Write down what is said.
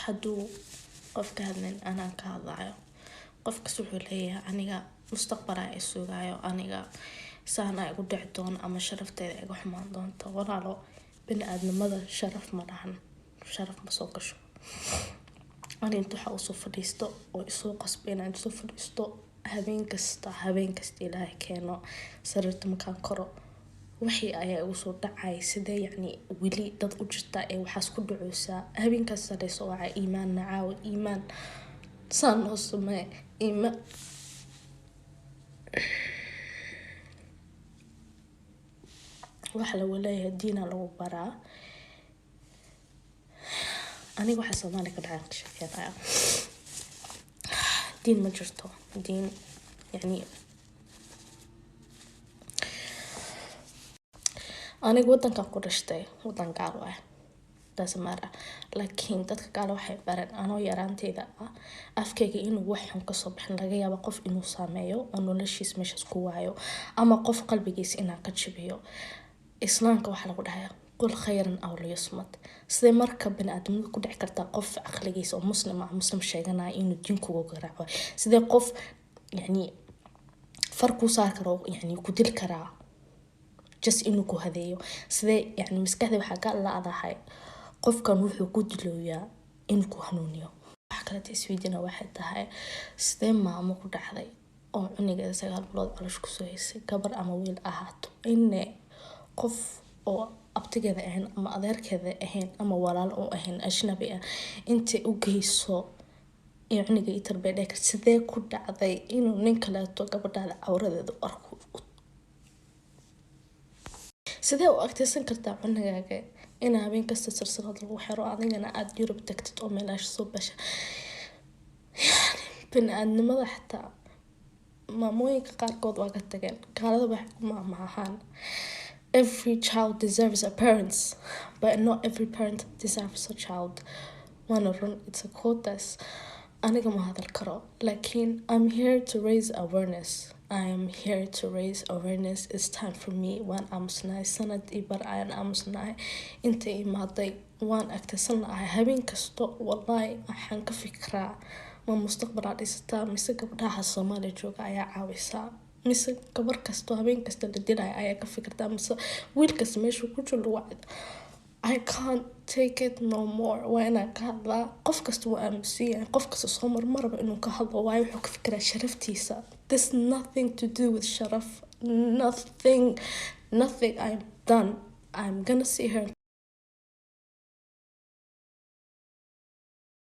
hadduu qof ka hadlin anaa ka hadlayo. Qofkas wuxuu leeyahay aniga mustaqbalaa ay sugaayo, aniga saan ay ugu dhici doon ama sharafteeda iga xumaan doonto. Walaalo bini'aadnimada sharaf ma lahan, sharaf ma soo gasho. Ani inta waxa usoo fadhiisto oo isoo qasbay inaan soo fadhiisto habeen kasta Ilaahay keeno sariirta markaan koro wixii ayaa igu soo dhacay sidee yacni weli dad u jirta ee waxaas ku dhacaysa habeenkaas soo wacay iimaan nacaaw iimaan saan oo samee iimaan waxa la walaayay diina lagu baraa. aniga waxa Soomaali ka dhacay shaqeynaya diin ma jirto diin yani aniga wadankan ku dhashtay wadan gaar ah dasmara laakiin dadka kale waxay bareen anoo yaraanteeda afkayga inuu wax xun ka soo bixin laga yaabo qof inuu saameeyo oo noloshiisa meeshaas ku waayo ama qof qalbigiisa inaa ka jabiyo. islaamka waxa lagu dhahayaa qul khayran aw liyasmut. sidee marka bini'aadamada ku dhici kartaa qof aqligiisa oo muslim sheeganaya inuu diinku uga garaaco sidee qof yani farku saar karo yani ku dil karaa just inuu ku hadeeyo sidee yani maskaxda waxa ka laadahay qofkan wuxuu ku dilooyaa inuu ku hanuuniyo. waxa kale isweydiina waxay tahay sidee maamo ku dhacday oo cunigeeda 9 bilood calosh ku soo haysay gabar ama wiil ahaato inne qof oo abtigeeda ahayn ama adeerkeeda ahayn ama walaal oo ahayn ajnabi ah inta u geyso cuniga tarbeed sidee ku dhacday inuu nin kale gabadha awradeeda arko sidee u agteysan kartaa cunugaaga in habeen kasta silsilad lagu xiro adigana aad Yurub tagtid oo meelash soo basha bini'aadnimada xataa maamooyinka qaarkood waa ka tageen gaalada wax maahan. Every child deserves a parent, but not every parent deserves a child. One of them, it's a quotas. Aniga ma hadal karo, lakin I'm here to raise awareness. I am here to raise awareness. It's time for me waan aamusnahay sanad ibar ayaan aamusnahay inta imaaday waan agtaysan lahay habeen kasto wallahi waxaan ka fikraa ma mustaqbal dhistaa mise gabdhaha Soomaaliya jooga ayaa caawisaa mise gabar kasto habeen kasta la dilay ayaa ka fikirtaa mise wiilkas meeshu ku jiro wacd. I can't take it no more. Waana ka hadlaa qof kasta waa aamusiyaa qof kasta soo marba inuu ka hadlo waayo wuxuu ka fikiraa sharaftiisa. There's nothing to do with sharaf, nothing I've done. I'm gonna sit here and